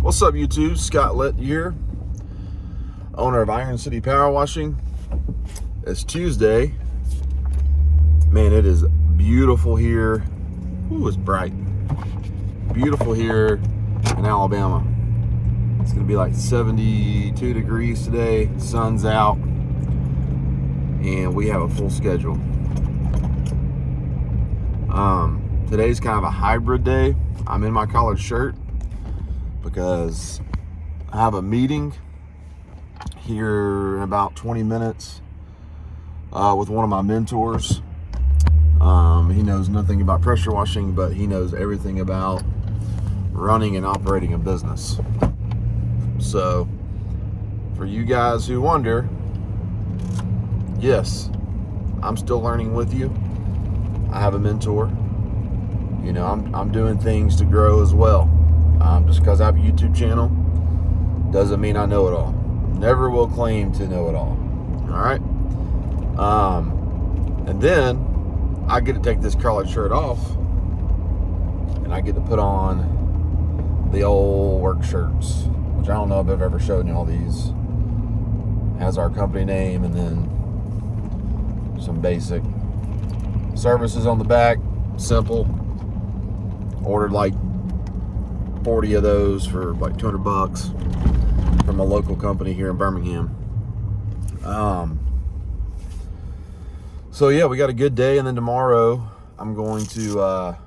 What's up, YouTube? Scott Lett here, owner of Iron City Power Washing. It's Tuesday. Man, it is beautiful here. Ooh, it's bright. Beautiful here in Alabama. It's gonna be like 72 degrees today. Sun's out, and we have a full schedule. Today's kind of a hybrid day. I'm in my collared shirt because I have a meeting here in about 20 minutes with one of my mentors. He knows nothing about pressure washing, but he knows everything about running and operating a business. So for you guys who wonder, yes, I'm still learning with you. I have a mentor. You know, I'm doing things to grow as well. Just because I have a YouTube channel doesn't mean I know it all. Never will claim to know it all. All right. And then I get to take this collared shirt off, and I get to put on the old work shirts, which I don't know if I've ever showed you all these. Has our company name and then some basic services on the back. Simple. Ordered like 40 of those for like $200 from a local company here in Birmingham. So yeah, we got a good day, and then tomorrow I'm going to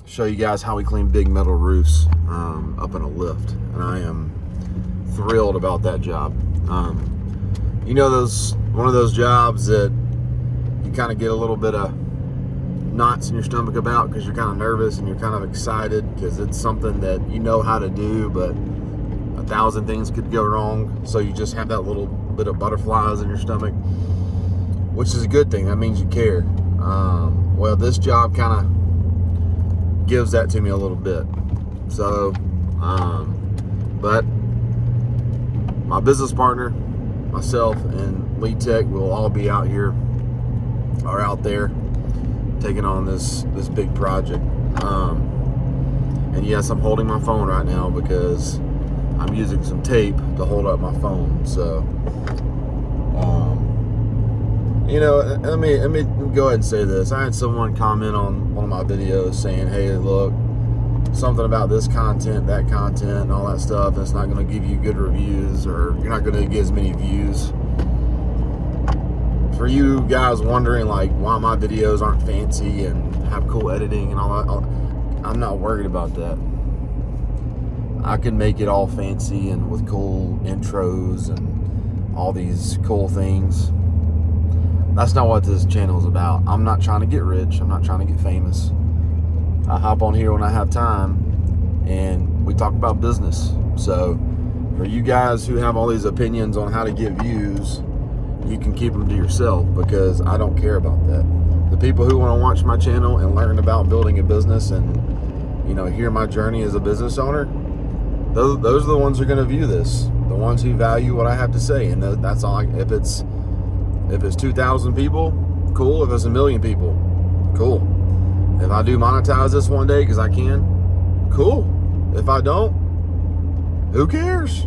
show you guys how we clean big metal roofs up in a lift, and I am thrilled about that job. You know, one of those jobs that you kind of get a little bit of knots in your stomach about because you're kind of nervous and you're kind of excited because it's something that you know how to do, but 1,000 things could go wrong. So you just have that little bit of butterflies in your stomach, which is a good thing. That means you care. Well, this job kind of gives that to me a little bit. So, but my business partner, myself, and Lead Tech will all be out here or out there taking on this big project. And yes, I'm holding my phone right now because I'm using some tape to hold up my phone. So, you know, let me go ahead and say this. I had someone comment on one of my videos saying, hey, look, something about this content, that content, and all that stuff, and it's not going to give you good reviews, or you're not going to get as many views. For you guys wondering like why my videos aren't fancy and have cool editing and all that, I'm not worried about that. I can make it all fancy and with cool intros and all these cool things. That's not what this channel is about. I'm not trying to get rich. I'm not trying to get famous. I hop on here when I have time and we talk about business. So for you guys who have all these opinions on how to get views, you can keep them to yourself, because I don't care about that. The people who want to watch my channel and learn about building a business and, you know, hear my journey as a business owner, those are the ones who are going to view this. The ones who value what I have to say. And that's all. If it's 2,000 people, cool. If it's 1 million people, cool. If I do monetize this one day because I can, cool. If I don't, who cares?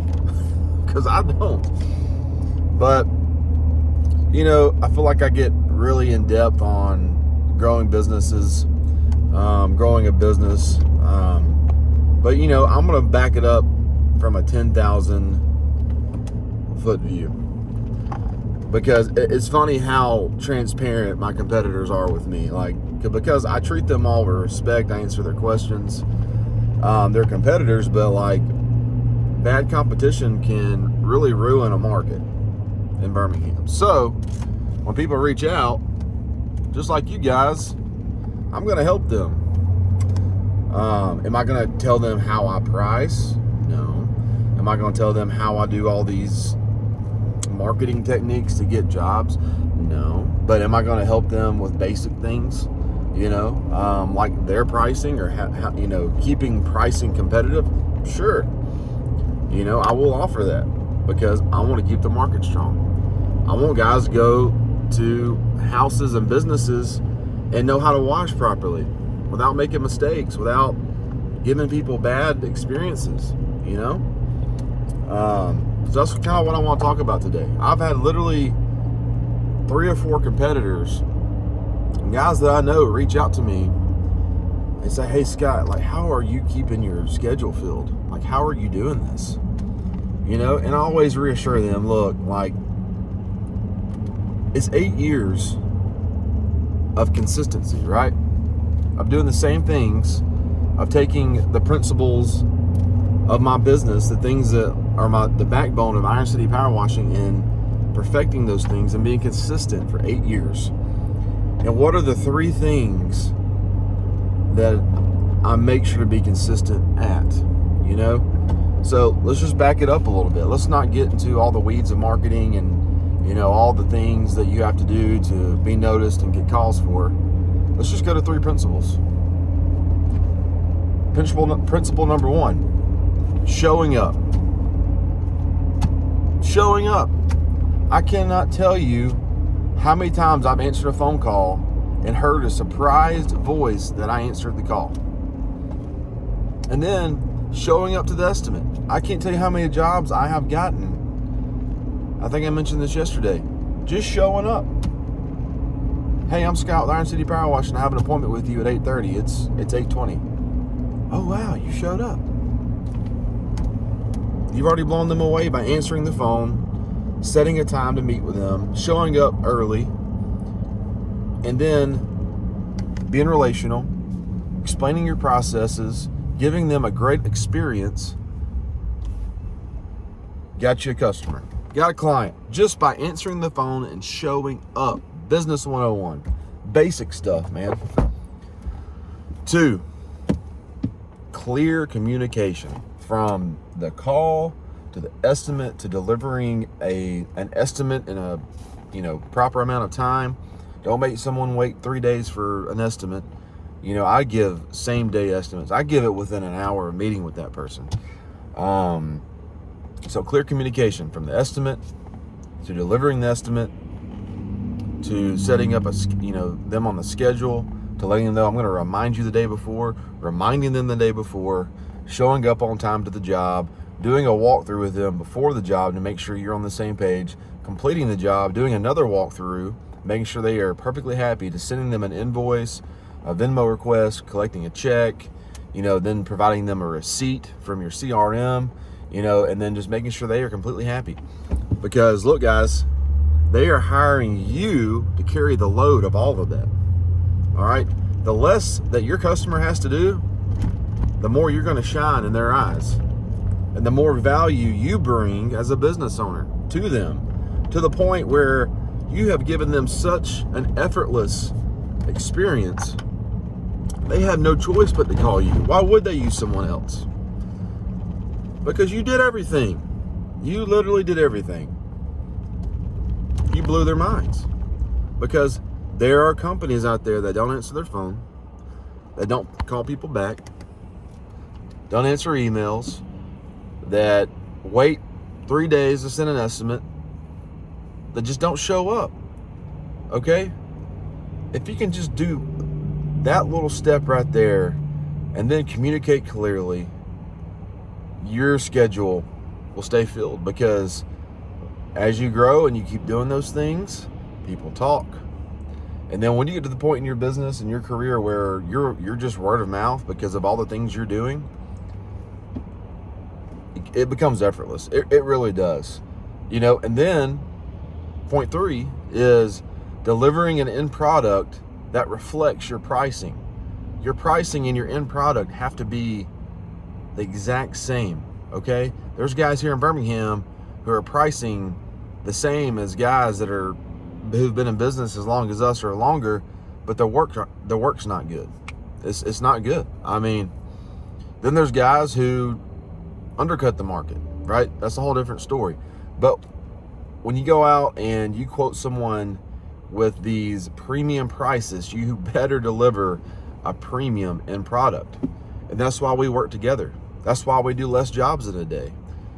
Because I don't. But you know, I feel like I get really in depth on growing businesses, growing a business. But, you know, I'm going to back it up from a 10,000 foot view, because it's funny how transparent my competitors are with me. Like, because I treat them all with respect. I answer their questions. They're competitors, but like, bad competition can really ruin a market in Birmingham. So when people reach out, just like you guys, I'm going to help them. Am I going to tell them how I price? No. Am I going to tell them how I do all these marketing techniques to get jobs? No. But am I going to help them with basic things, you know, like their pricing, or how, you know, keeping pricing competitive? Sure. You know, I will offer that because I want to keep the market strong. I want guys to go to houses and businesses and know how to wash properly without making mistakes, without giving people bad experiences, you know? So that's kind of what I want to talk about today. I've had literally 3 or 4 competitors, and guys that I know, reach out to me and say, hey, Scott, like, how are you keeping your schedule filled? Like, how are you doing this? You know, and I always reassure them, look, like, it's 8 years of consistency, right? Of doing the same things, of taking the principles of my business, the things that are the backbone of Iron City Power Washing, and perfecting those things and being consistent for 8 years. And what are the 3 things that I make sure to be consistent at, you know? So let's just back it up a little bit. Let's not get into all the weeds of marketing and, you know, all the things that you have to do to be noticed and get calls for. Let's just go to 3 principles. Principle number 1, showing up. Showing up. I cannot tell you how many times I've answered a phone call and heard a surprised voice that I answered the call. And then showing up to the estimate. I can't tell you how many jobs I have gotten. I think I mentioned this yesterday. Just showing up. Hey, I'm Scott with Iron City Power Washing. I have an appointment with you at 8:30. It's 8:20. Oh, wow, you showed up. You've already blown them away by answering the phone, setting a time to meet with them, showing up early, and then being relational, explaining your processes, giving them a great experience. Got you a customer, got a client, just by answering the phone and showing up. Business 101, basic stuff, man. 2, clear communication from the call to the estimate to delivering an estimate in a, you know, proper amount of time. Don't make someone wait 3 days for an estimate. You know, I give same day estimates. I give it within an hour of meeting with that person. So clear communication from the estimate to delivering the estimate to setting up them on the schedule, to letting them know I'm going to remind you the day before, reminding them the day before, showing up on time to the job, doing a walkthrough with them before the job to make sure you're on the same page, completing the job, doing another walkthrough, making sure they are perfectly happy, to sending them an invoice, a Venmo request, collecting a check, you know, then providing them a receipt from your CRM, you know, and then just making sure they are completely happy. Because look, guys, they are hiring you to carry the load of all of that. All right. The less that your customer has to do, the more you're going to shine in their eyes, and the more value you bring as a business owner to them, to the point where you have given them such an effortless experience, they have no choice but to call you. Why would they use someone else? Because you did everything. You literally did everything. You blew their minds. Because there are companies out there that don't answer their phone, that don't call people back, don't answer emails, that wait 3 days to send an estimate, that just don't show up. Okay? If you can just do that little step right there and then communicate clearly, your schedule will stay filled. Because as you grow and you keep doing those things, people talk. And then when you get to the point in your business and your career where you're just word of mouth because of all the things you're doing, it becomes effortless. It really does. You know, and then point 3 is delivering an end product that reflects your pricing. Your pricing and your end product have to be the exact same, okay? There's guys here in Birmingham who are pricing the same as guys who've been in business as long as us or longer, but the work's not good. It's not good. I mean, then there's guys who undercut the market, right? That's a whole different story. But when you go out and you quote someone with these premium prices, you better deliver a premium end product. And that's why we work together. That's why we do less jobs in a day.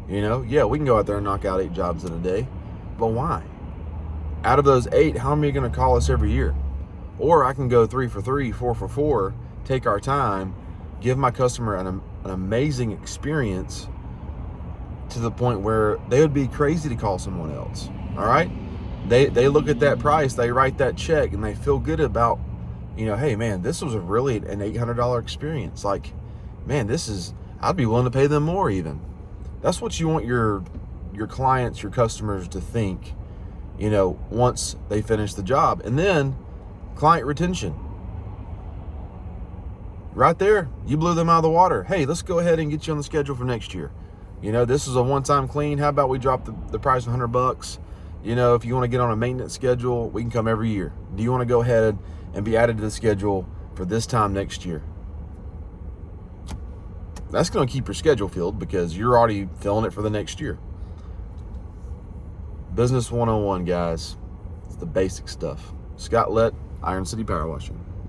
You know, yeah, we can go out there and knock out 8 jobs in a day, but why? Out of those 8, how many are going to call us every year? Or I can go 3 for 3, 4 for 4, take our time, give my customer an amazing experience to the point where they would be crazy to call someone else. All right. They look at that price, they write that check, and they feel good about, hey man, this was really an $800 experience. Like, man, I'd be willing to pay them more even. That's what you want your clients, your customers to think, once they finish the job. And then client retention. Right there, you blew them out of the water. Hey, let's go ahead and get you on the schedule for next year. This is a one-time clean. How about we drop the price $100? If you want to get on a maintenance schedule, we can come every year. Do you want to go ahead and be added to the schedule for this time next year? That's going to keep your schedule filled because you're already filling it for the next year. Business 101, guys. It's the basic stuff. Scott Lett, Iron City Power Washing.